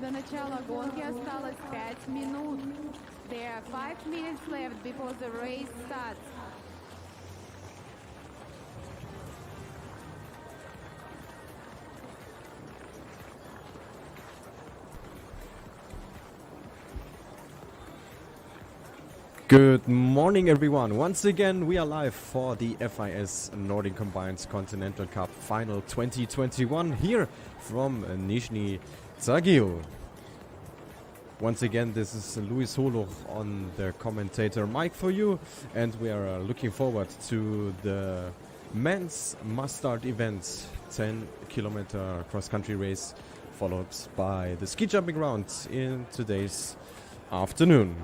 До начала гонки осталось 5 минут. There are 5 minutes left before the race starts. Good morning, everyone. Once again, we are live for the FIS Nordic Combined Continental Cup Final 2021 here from Nizhny Tagil. Once again, this is Luis Holoch on the commentator mic for you, and we are looking forward to the men's must-start event, 10-kilometer cross-country race, followed by the ski jumping round in today's afternoon.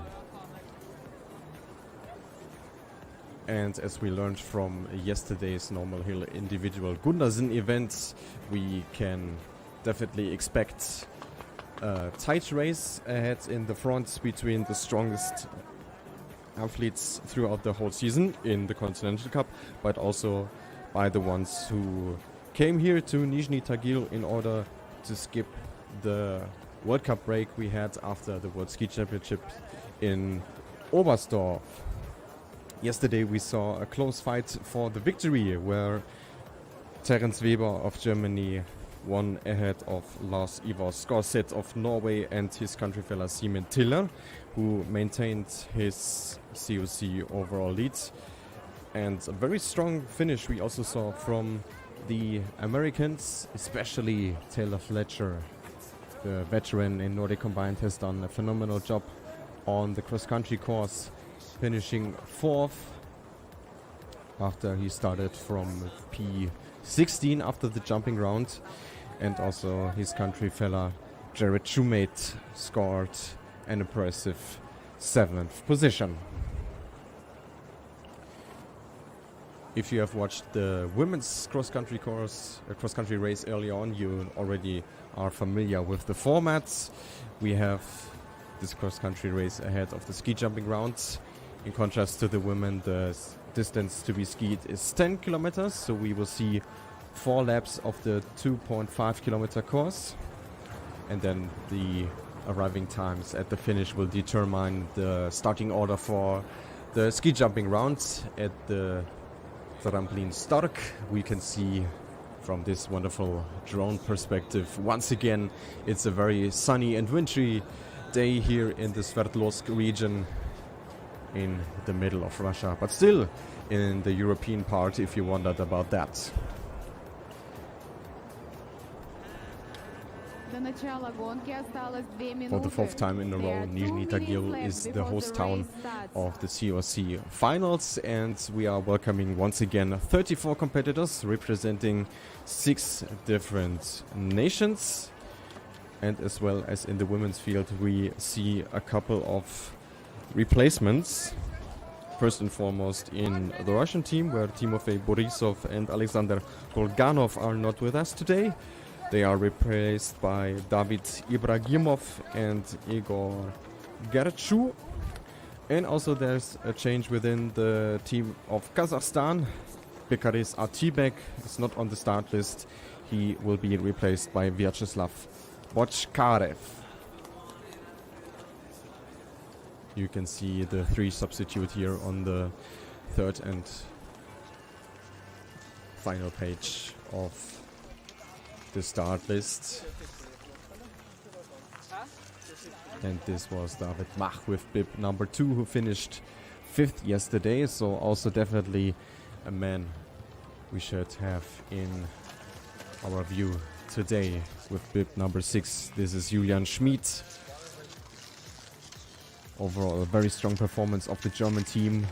And as we learned from yesterday's normal hill individual Gundersen event, we can definitely expect a tight race ahead in the front between the strongest athletes throughout the whole season in the Continental Cup, but also by the ones who came here to Nizhny Tagil in order to skip the World Cup break we had after the World Ski Championship in Oberstdorf. Yesterday we saw a close fight for the victory where Terence Weber of Germany won ahead of Lars Ivar Skorseth of Norway and his country fella Simen Tiller, who maintained his COC overall lead. And a very strong finish we also saw from the Americans, especially Taylor Fletcher. The veteran in Nordic Combined has done a phenomenal job on the cross-country course, finishing 4th after he started from P16 after the jumping round. And also his country fella Jared Shoemate scored an impressive 7th position. If you have watched the women's cross-country race early on, you already are familiar with the formats. We have this cross-country race ahead of the ski jumping rounds. In contrast to the women, the distance to be skied is 10 kilometers, so we will see 4 laps of the 2.5 kilometer course, and then the arriving times at the finish will determine the starting order for the ski jumping rounds. At the trampoline Stark, we can see from this wonderful drone perspective, once again, it's a very sunny and wintry day here in the Sverdlovsk region in the middle of Russia, but still in the European part, if you wondered about that. For the 4th time in a row, Nizhny Tagil is the host town of the COC finals, and we are welcoming once again 34 competitors representing 6 different nations. And as well as in the women's field, we see a couple of replacements. First and foremost in the Russian team, where Timofey Borisov and Alexander Kolganov are not with us today. They are replaced by David Ibragimov and Igor Gerchu. And also there's a change within the team of Kazakhstan. Bekaris Atibek is not on the start list. He will be replaced by Vyacheslav Bochkarev. You can see the 3 substitute here on the 3rd and final page of the start list. And this was David Mach with bib number 2, who finished 5th yesterday, so also definitely a man we should have in our view today with bib number 6. This is Julian Schmid. Overall, a very strong performance of the German team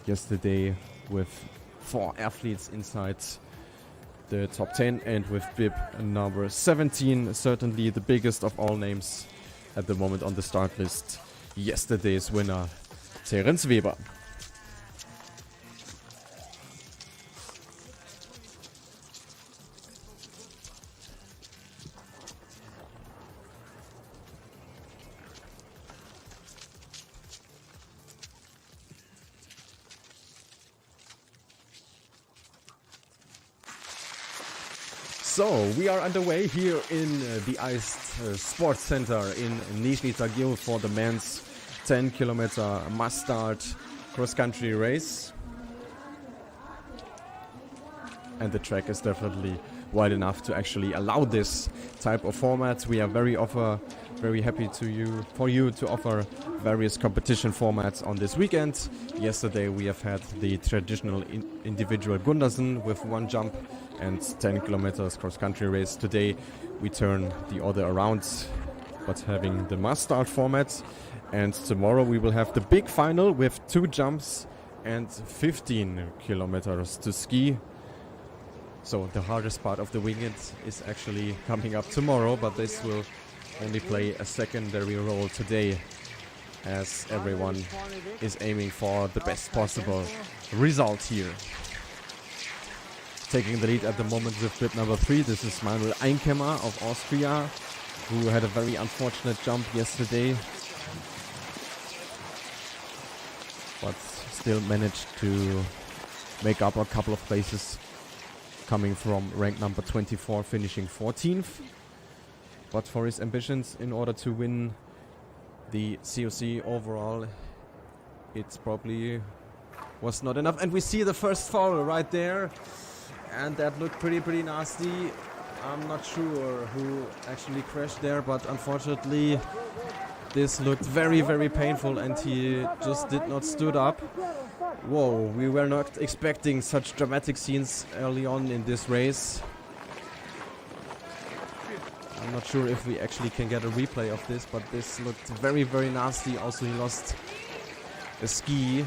yesterday with 4 athletes inside the top 10, and with bib number 17, certainly the biggest of all names at the moment on the start list, yesterday's winner, Terence Weber. So, we are underway here in the Iced Sports Center in Nizhny Tagil for the men's 10-kilometer must-start cross-country race. And the track is definitely wide enough to actually allow this type of format. We are very happy for you to offer various competition formats on this weekend. Yesterday we have had the traditional individual Gundersen with one jump and 10 kilometers cross-country race. Today we turn the order around, but having the must-start format. And tomorrow we will have the big final with 2 jumps and 15 kilometers to ski. So the hardest part of the weekend is actually coming up tomorrow, but this will only play a secondary role today, as everyone is aiming for the best possible result here. Taking the lead at the moment with bib number 3, this is Manuel Einkemmer of Austria, who had a very unfortunate jump yesterday, but still managed to make up a couple of places, coming from rank number 24, finishing 14th. But for his ambitions, in order to win the COC overall, it probably was not enough. And we see the first fall right there, and that looked pretty nasty. I'm not sure who actually crashed there, but unfortunately this looked very painful, and he just did not stood up. Whoa, we were not expecting such dramatic scenes early on in this race. I'm not sure if we actually can get a replay of this, but this looked very nasty. Also, he lost a ski.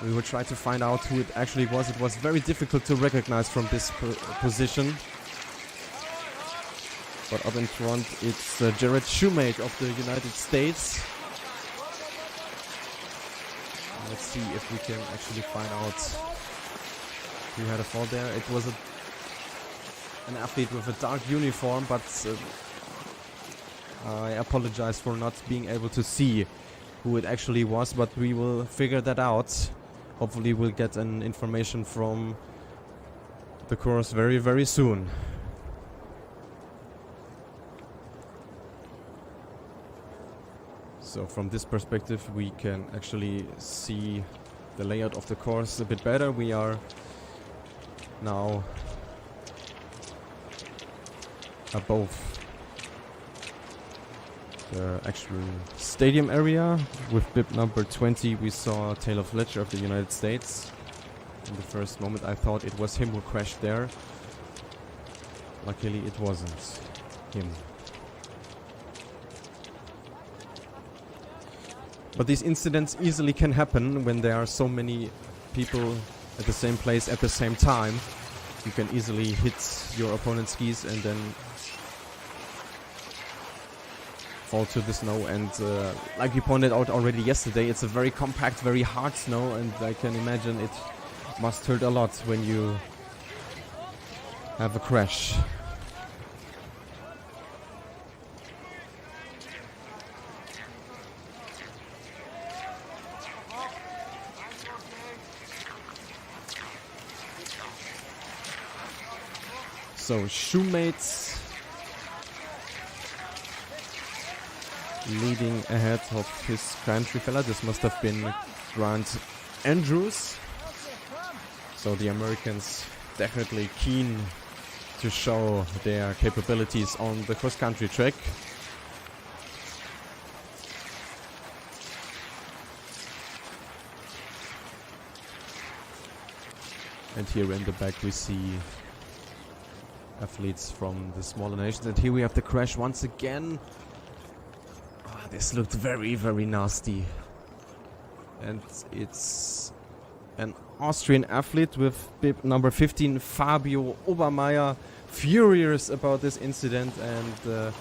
We will try to find out who it actually was. It was very difficult to recognize from this position. But up in front, it's Jared Shoemake of the United States. Let's see if we can actually find out who had a fall there. It was an athlete with a dark uniform, but I apologize for not being able to see who it actually was, but we will figure that out. Hopefully we'll get an information from the course very soon. So from this perspective we can actually see the layout of the course a bit better. We are now above the actual stadium area. With bib number 20 we saw Taylor Fletcher of the United States. In the first moment I thought it was him who crashed there. Luckily it wasn't him. But these incidents easily can happen when there are so many people at the same place at the same time. You can easily hit your opponent's skis and then fall to the snow. And like we pointed out already yesterday, it's a very compact, very hard snow, and I can imagine it must hurt a lot when you have a crash. So Shoemates leading ahead of his country fella. This must have been Grant Andrews. So the Americans definitely keen to show their capabilities on the cross-country track. And here in the back we see athletes from the smaller nations. And here we have the crash once again. Oh, this looked very nasty. And it's an Austrian athlete with bib number 15, Fabio Obermeier, furious about this incident, and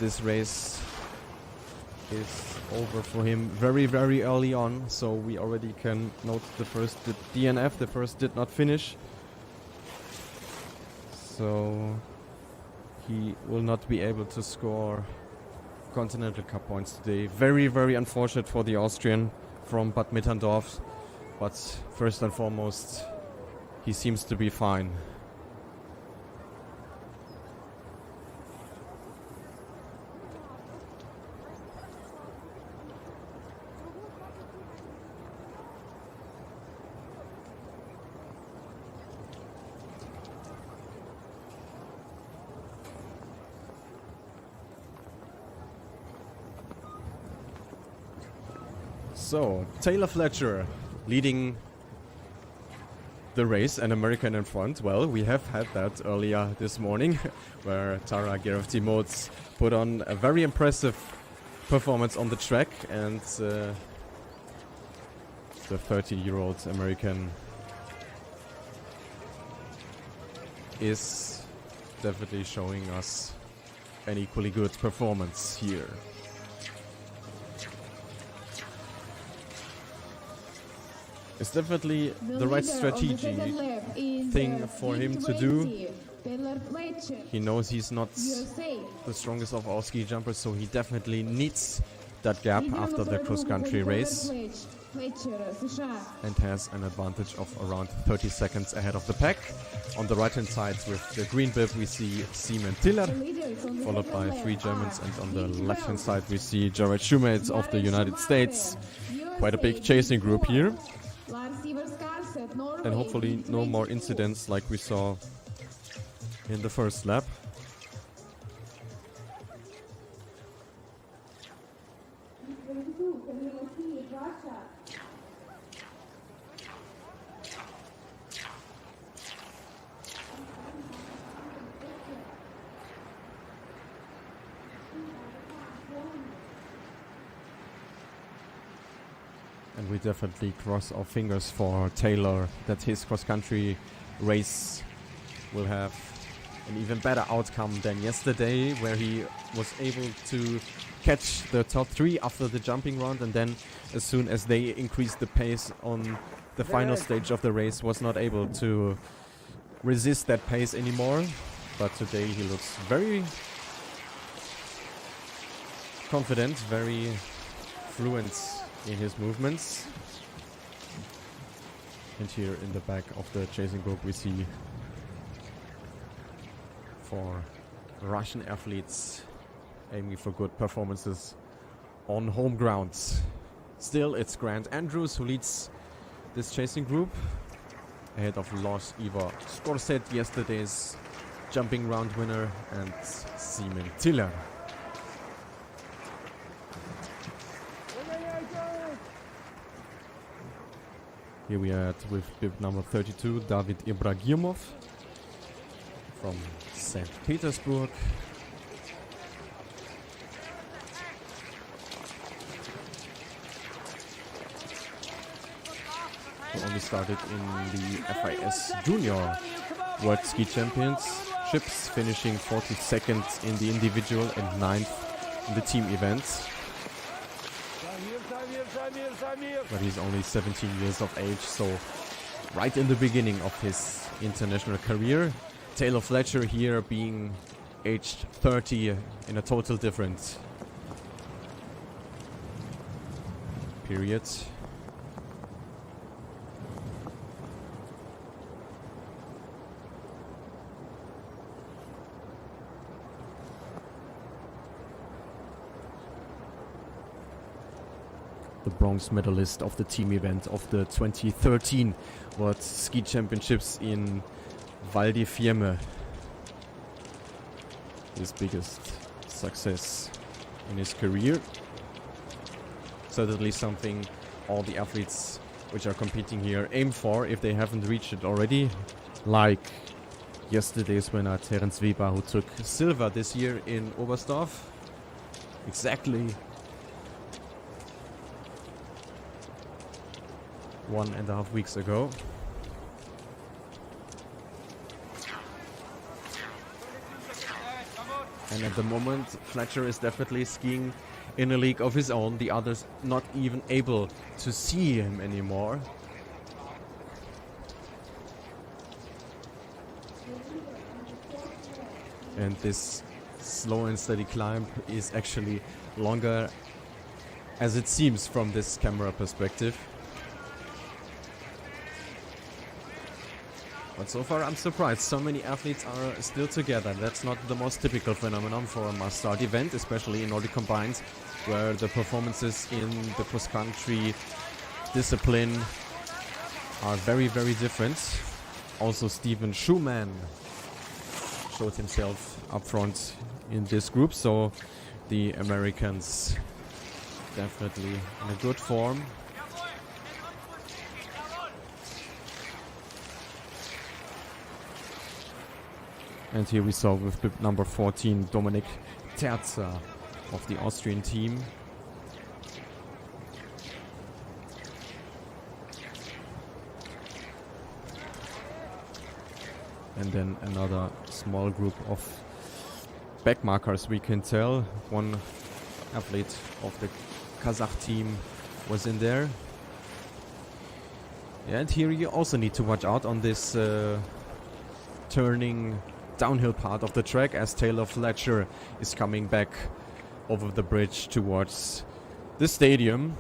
this race is over for him very early on. So we already can note the first DNF, the first did not finish. So he will not be able to score Continental Cup points today. Very unfortunate for the Austrian from Bad Mitterndorf. But first and foremost, he seems to be fine. So, Taylor Fletcher leading the race, an American in front. Well, we have had that earlier this morning, where Tara Gerov-Timots put on a very impressive performance on the track, and the 30-year-old American is definitely showing us an equally good performance here. It's definitely the right strategy thing for him to do. He knows he's not the strongest of all ski jumpers, so he definitely needs that gap after the cross-country race and has an advantage of around 30 seconds ahead of the pack. On the right-hand side with the green bib we see Simon Tiller, followed by 3 Germans, and on the left-hand side we see Jared Shoemates of the United States. Quite a big chasing group here. And hopefully no more incidents like we saw in the first lap. And we definitely cross our fingers for Taylor that his cross-country race will have an even better outcome than yesterday, where he was able to catch the top 3 after the jumping round, and then as soon as they increased the pace on the final stage of the race was not able to resist that pace anymore. But today he looks very confident, very fluent in his movements. And here in the back of the chasing group we see 4 Russian athletes aiming for good performances on home grounds. Still, it's Grant Andrews who leads this chasing group, ahead of Lars Ivar Skorset, yesterday's jumping round winner, and Simon Tiller. Here we are with bib number 32, David Ibragimov from St. Petersburg. Who only started in the FIS Junior World Ski Championships, finishing 42nd in the individual and 9th in the team events. But he's only 17 years of age, so right in the beginning of his international career. Taylor Fletcher here being aged 30 in a total different period. The bronze medalist of the team event of the 2013 World Ski Championships in Val di Fiemme. His biggest success in his career. Certainly something all the athletes which are competing here aim for if they haven't reached it already. Like yesterday's winner Terence Weber, who took silver this year in Oberstdorf. Exactly 1.5 weeks ago. And at the moment, Fletcher is definitely skiing in a league of his own. The others not even able to see him anymore. And this slow and steady climb is actually longer as it seems from this camera perspective. But so far I'm surprised so many athletes are still together. That's not the most typical phenomenon for a mass start event, especially in Nordic Combined, where the performances in the cross-country discipline are very, very different. Also Steven Schumann showed himself up front in this group, so the Americans Definitely in a good form. And here we saw with bib number 14, Dominik Terza of the Austrian team. And then another small group of backmarkers, we can tell. One athlete of the Kazakh team was in there. And here you also need to watch out on this turning downhill part of the track, as Taylor Fletcher is coming back over the bridge towards the stadium.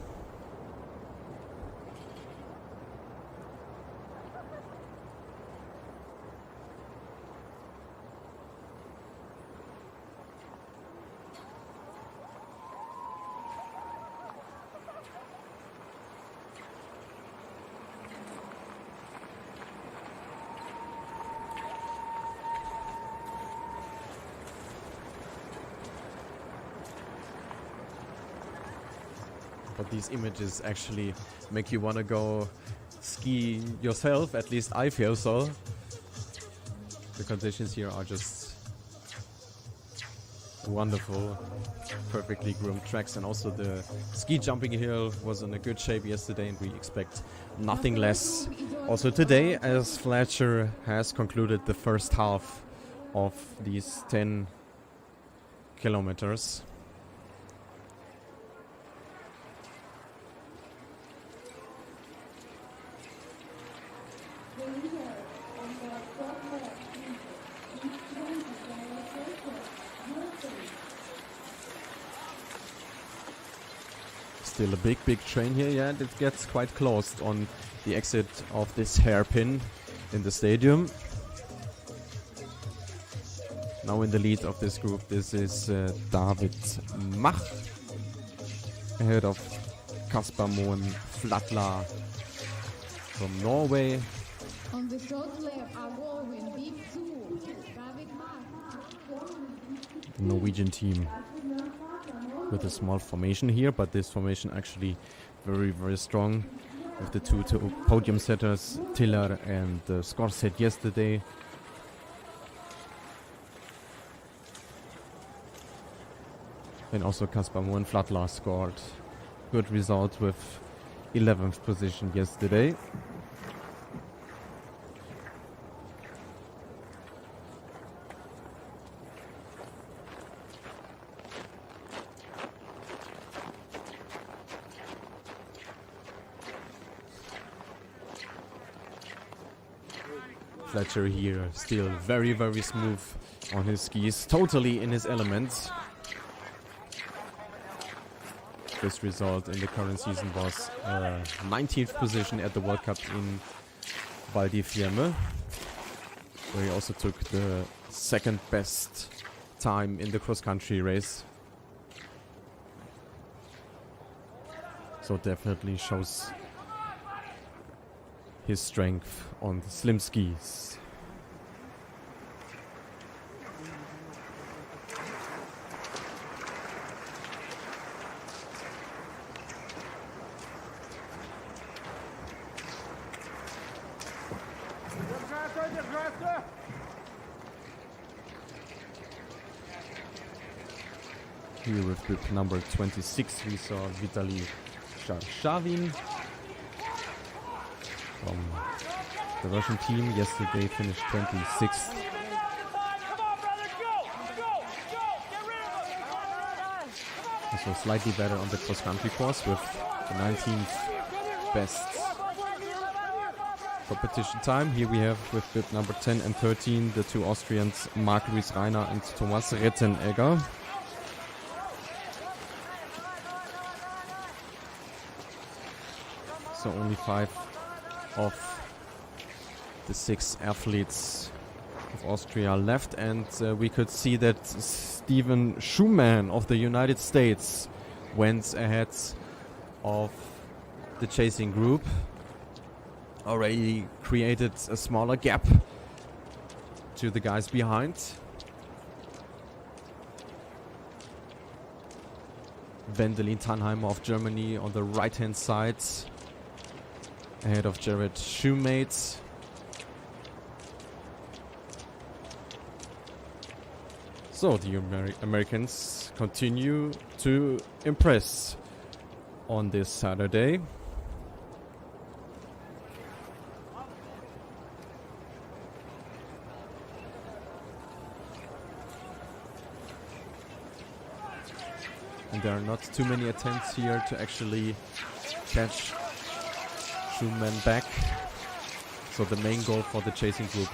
But these images actually make you want to go ski yourself, at least I feel so. The conditions here are just wonderful, perfectly groomed tracks, and also the ski jumping hill was in a good shape yesterday, and we expect nothing less also today, as Fletcher has concluded the first half of these 10 kilometers. Still a big train here, yeah, and it gets quite close on the exit of this hairpin in the stadium. Now in the lead of this group, this is David Mach, ahead of Kasper Moen Flatla from Norway. On the short lap are going big 2, David Mach. Norwegian team with a small formation here, but this formation actually very strong with the two podium setters, Tiller and Skorset yesterday. And also Kasper Moen Flatla scored good result with 11th position yesterday. Fletcher here still very smooth on his skis, totally in his element. This result in the current season was 19th position at the World Cup in Val di Fiemme, where he also took the second best time in the cross-country race. So definitely shows his strength on the slim skis. Here with bib number 26 we saw Vitaly Sharshavin from the Russian team. Yesterday finished 26th. So slightly better on the cross-country course with the 19th best competition time. Here we have with bib number 10 and 13 the two Austrians, Marc-Louis Reiner and Thomas Rettenegger. So only 5 of the 6 athletes of Austria left, and we could see that Stephen Schumann of the United States went ahead of the chasing group. Already created a smaller gap to the guys behind. Wendelin Tannheimer of Germany on the right-hand side, ahead of Jared Shoemate. So the Americans continue to impress on this Saturday. And there are not too many attempts here to actually catch Schumann back. So the main goal for the chasing group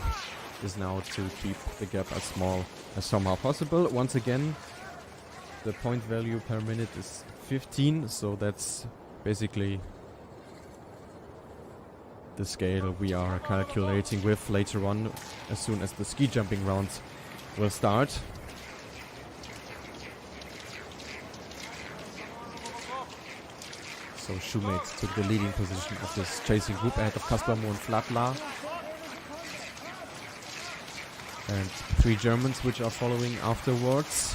is now to keep the gap as small as somehow possible. Once again, the point value per minute is 15, so that's basically the scale we are calculating with later on as soon as the ski jumping round will start. So Shoemate took the leading position of this chasing group ahead of Kasper Mo and Flatla. And 3 Germans which are following afterwards.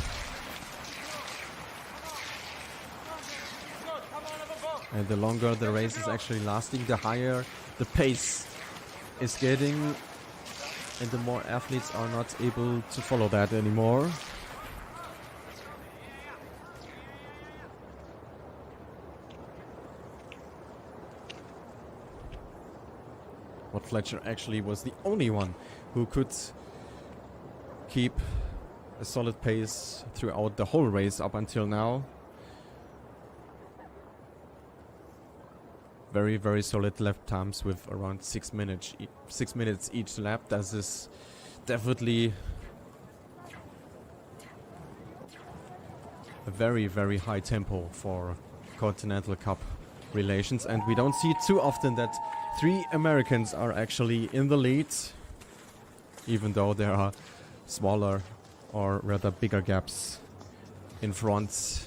And the longer the race is actually lasting, the higher the pace is getting. And the more athletes are not able to follow that anymore. But Fletcher actually was the only one who could keep a solid pace throughout the whole race up until now. Very, very solid lap times with around 6 minutes each lap. That is definitely a very, very high tempo for Continental Cup relations, and we don't see it too often that 3 Americans are actually in the lead, even though there are smaller or rather bigger gaps in front.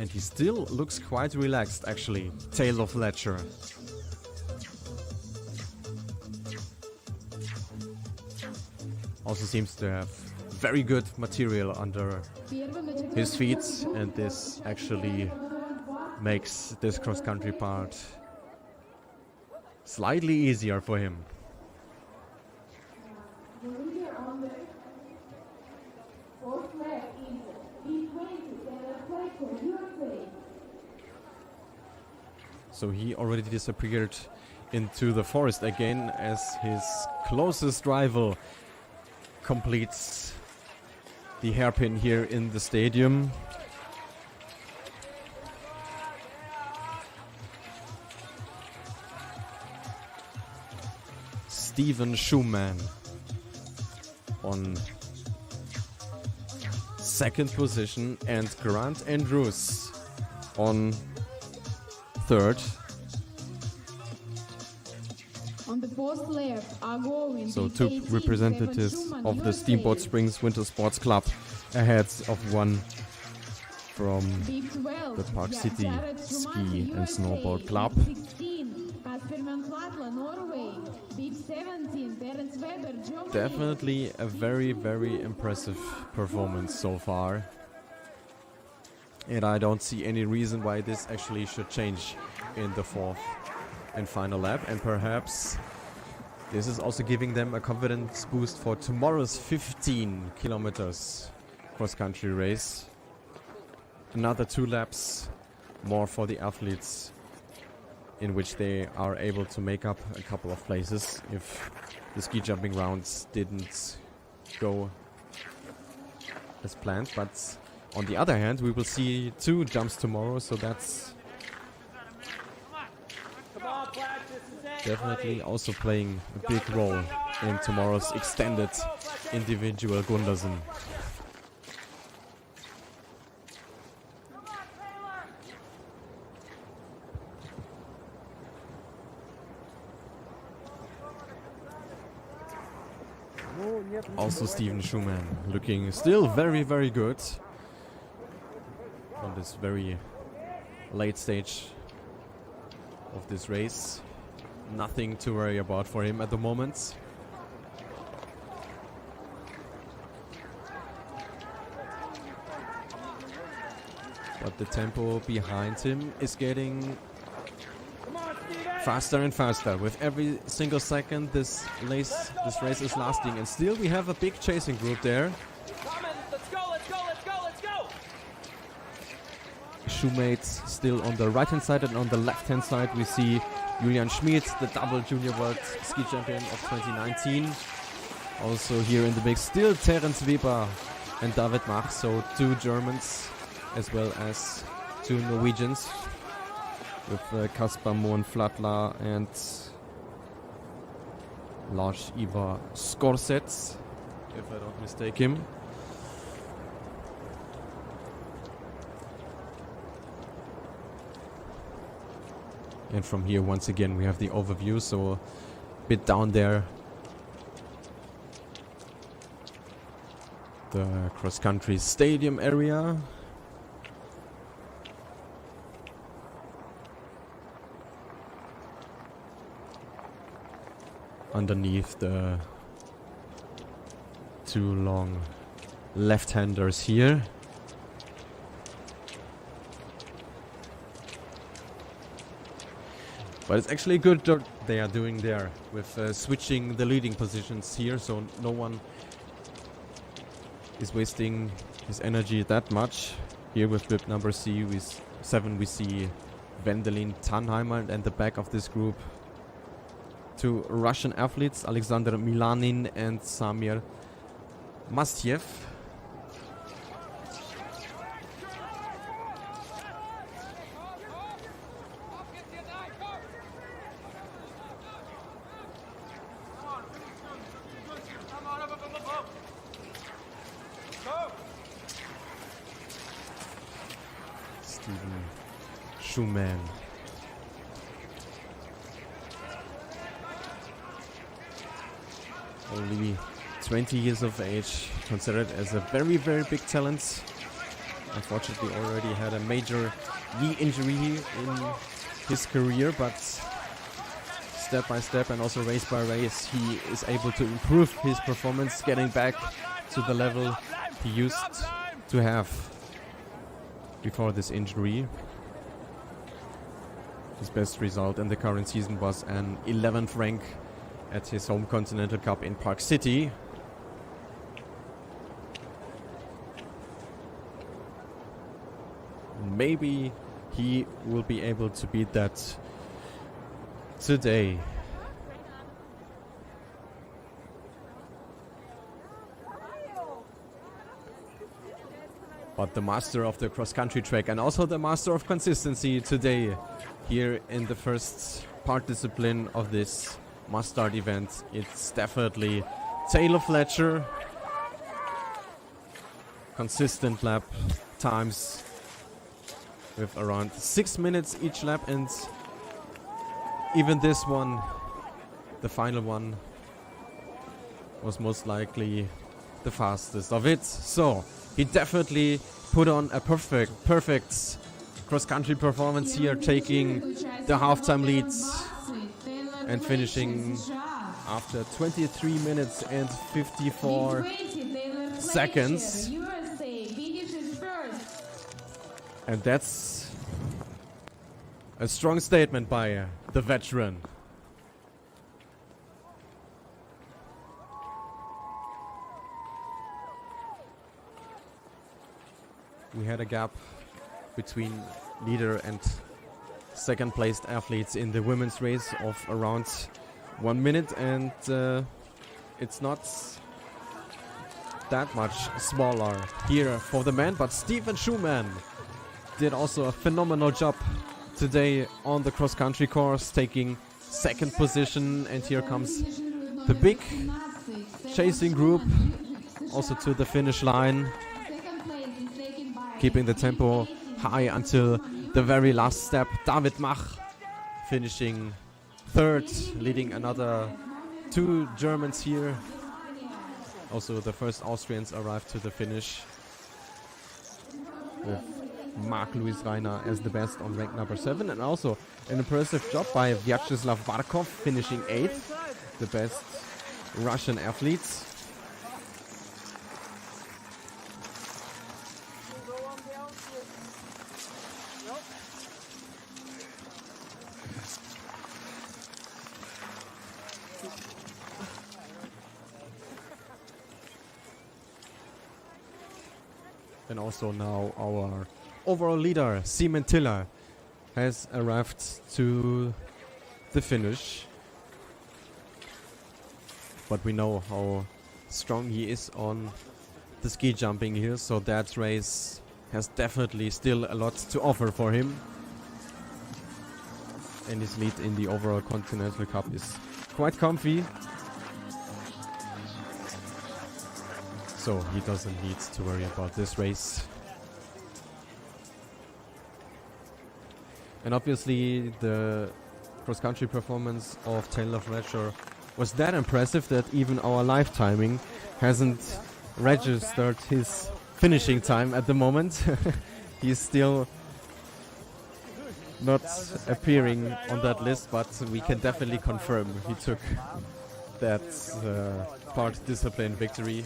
And he still looks quite relaxed actually, Taylor Fletcher. Also seems to have very good material under his feet, and this actually makes this cross-country part slightly easier for him. So he already disappeared into the forest again as his closest rival completes the hairpin here in the stadium. Steven Schumann on second position and Grant Andrews on third. On the fourth lap are going so 2 representatives of the Steamboat Springs Winter Sports Club ahead of one from the Park City Ski and Snowboard Club. Definitely a very, very impressive performance so far. And I don't see any reason why this actually should change in the 4th and final lap. And perhaps this is also giving them a confidence boost for tomorrow's 15 kilometers cross-country race. Another 2 laps more for the athletes, in which they are able to make up a couple of places if the ski jumping rounds didn't go as planned. But on the other hand, we will see 2 jumps tomorrow, so that's definitely also playing a big role in tomorrow's extended individual Gundersen. Also Steven Schumann looking still very, very good on this very late stage of this race. Nothing to worry about for him at the moment. But the tempo behind him is getting faster and faster. With every single second this race is lasting. And still we have a big chasing group there. Let's go! Shoemates still on the right hand side, and on the left hand side we see Julian Schmid, the double junior world ski champion of 2019. Also here in the mix still Terence Weber and David Mach, so 2 Germans as well as 2 Norwegians with Kaspar Mohn-Flatla and Lars Ivar Skorsets, if I don't mistake him. And from here, once again, we have the overview, so a bit down there, the cross-country stadium area. Underneath the 2 long left-handers here. But it's actually good that they are doing there with switching the leading positions here, so no one is wasting his energy that much. Here with bib number 7 we see Wendelin Tannheimer, and at the back of this group 2 Russian athletes, Alexander Milanin and Samir Mastiev. Steven Schumann. Only 20 years of age, considered as a very, very big talent. Unfortunately already had a major knee injury in his career, but step by step and also race by race he is able to improve his performance, getting back to the level he used to have before this injury. His best result in the current season was an 11th rank at his home Continental Cup in Park City. Maybe he will be able to beat that today. But the master of the cross-country track and also the master of consistency today here in the first part discipline of this must-start event, it's definitely Taylor Fletcher. Consistent lap times with around 6 minutes each lap, and even this one, the final one, was most likely the fastest of it. So he definitely put on a perfect cross-country performance here, taking the halftime leads and finishing after 23 minutes and 54 seconds. And that's a strong statement by the veteran. We had a gap between leader and second placed athletes in the women's race of around 1 minute, and it's not that much smaller here for the men, but Steven Schumann did also a phenomenal job today on the cross-country course, taking second position, and here comes the big chasing group also to the finish line, keeping the tempo high until the very last step. David Mach finishing third, leading another 2 Germans here. Also the first Austrians arrived to the finish, with Marc-Louis Reiner as the best on rank number 7, and also an impressive job by Vyacheslav Barkov finishing 8th, the best Russian athletes. And also now our overall leader, Simon Tiller, has arrived to the finish. But we know how strong he is on the ski jumping here, so that race has definitely still a lot to offer for him. And his lead in the overall Continental Cup is quite comfy. So he doesn't need to worry about this race. And obviously the cross-country performance of Taylor Fletcher was that impressive that even our live timing hasn't registered his finishing time at the moment. He's still not appearing on that list, but we can definitely confirm he took that part discipline victory.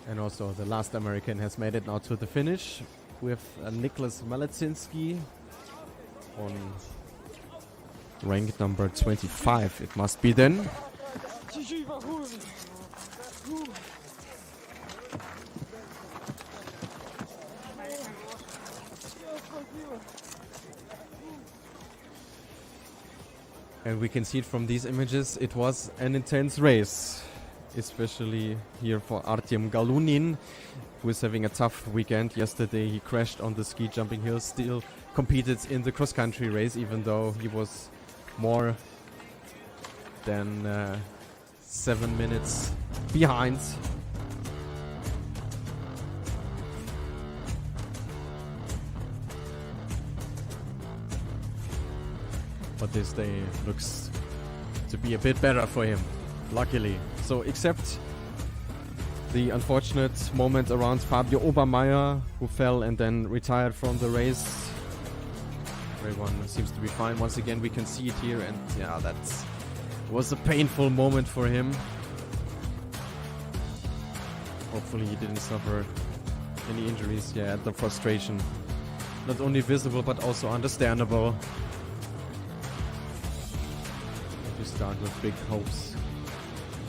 And also the last American has made it now to the finish with Nicholas Maletsinski on rank number 25, it must be then. And we can see it from these images, it was an intense race. Especially here for Artyom Galunin, who is having a tough weekend. Yesterday he crashed on the ski jumping hill, still competed in the cross-country race, even though he was more than 7 minutes behind. But this day looks to be a bit better for him, luckily. So except the unfortunate moment around Fabio Obermeier, who fell and then retired from the race, everyone seems to be fine. Once again we can see it here, and yeah, that was a painful moment for him. Hopefully he didn't suffer any injuries. Yeah, the frustration, not only visible but also understandable. You start with big hopes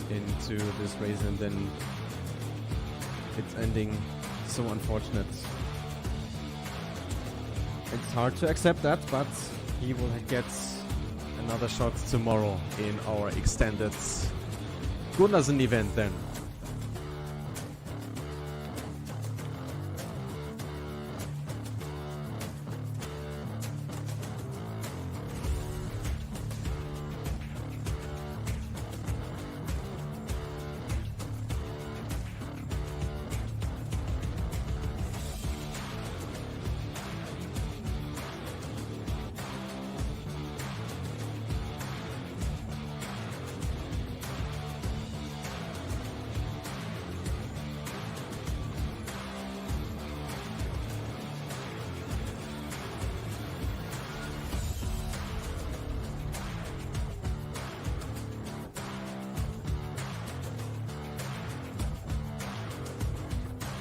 into this race and then it's ending so unfortunate. It's hard to accept that, but he will get another shot tomorrow in our extended Gundersen event then.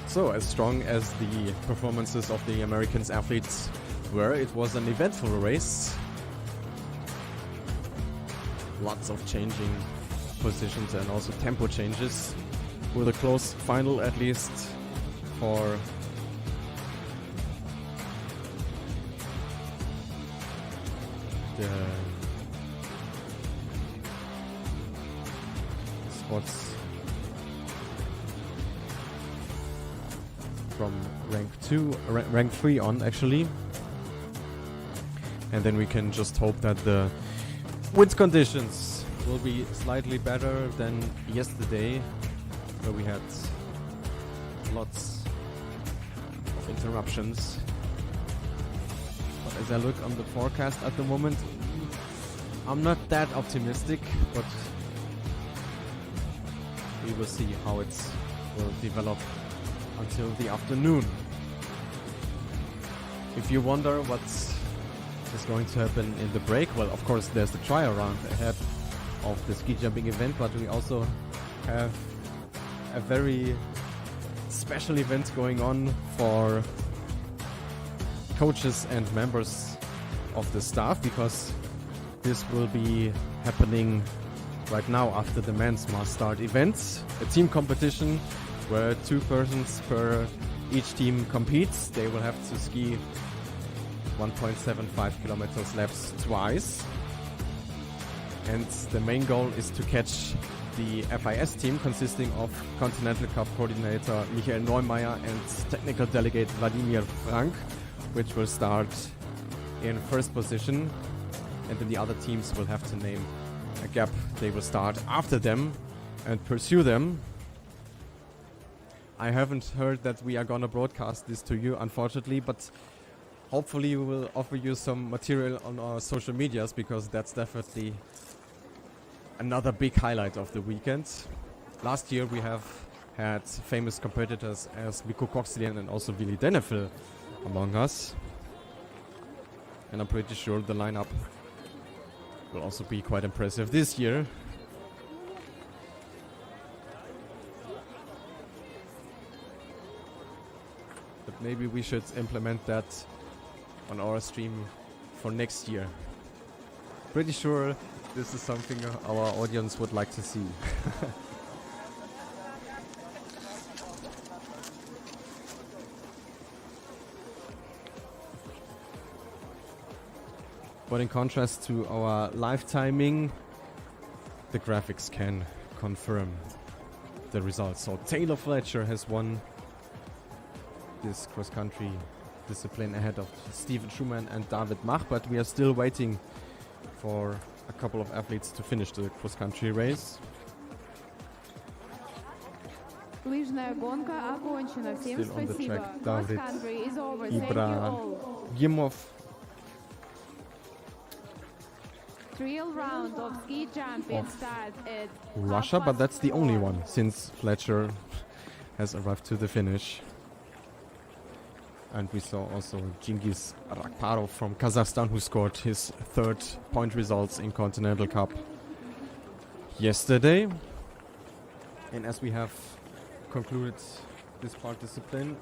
So, as strong as the performances of the American athletes were, it was an eventful race. Lots of changing positions and also tempo changes, with a close final at least for the spots from rank 3 on actually. And then we can just hope that the wind conditions will be slightly better than yesterday, where we had lots of interruptions. But as I look on the forecast at the moment, I'm not that optimistic, but we will see how it will develop until the afternoon. If you wonder what is going to happen in the break, well, of course there's the trial round ahead of the ski jumping event, but we also have a very special event going on for coaches and members of the staff, because this will be happening right now after the men's mass start event. A team competition where 2 persons per each team competes. They will have to ski 1.75 kilometers laps twice. And the main goal is to catch the FIS team, consisting of Continental Cup coordinator Michael Neumeier and technical delegate Vladimir Frank, which will start in first position. And then the other teams will have to name a gap they will start after them and pursue them. I haven't heard that we are gonna broadcast this to you, unfortunately, but hopefully we will offer you some material on our social medias, because that's definitely another big highlight of the weekend. Last year we have had famous competitors as Mikko Koksilian and also Willy Dennefel among us. And I'm pretty sure the lineup will also be quite impressive this year. But maybe we should implement that on our stream for next year. Pretty sure this is something our audience would like to see. But in contrast to our live timing, the graphics can confirm the results. So Taylor Fletcher has won this cross-country discipline ahead of Steven Schumann and David Mach, but we are still waiting for a couple of athletes to finish the cross-country race. Лыжная гонка окончена. Всем Still on the спасибо. track, Cross David country is over. Thank you all. Ibrahimov. Trial round of ski jumping starts at Russia, but that's the only one, since Fletcher has arrived to the finish. And we saw also Cengiz Rakparov from Kazakhstan, who scored his 3rd point results in Continental Cup yesterday. And as we have concluded this part discipline,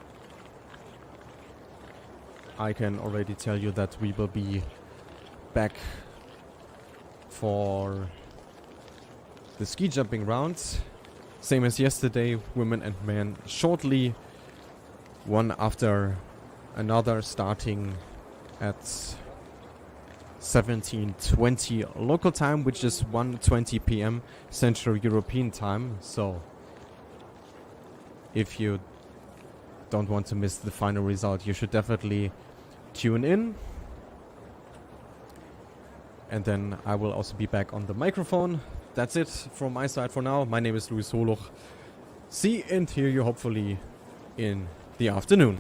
I can already tell you that we will be back for the ski jumping rounds, same as yesterday, women and men shortly, one after another, starting at 17:20 local time, which is 1:20 p.m. Central European time. So if you don't want to miss the final result, you should definitely tune in. And then I will also be back on the microphone. That's it from my side for now. My name is Luis Holoch. See and hear you hopefully in the afternoon.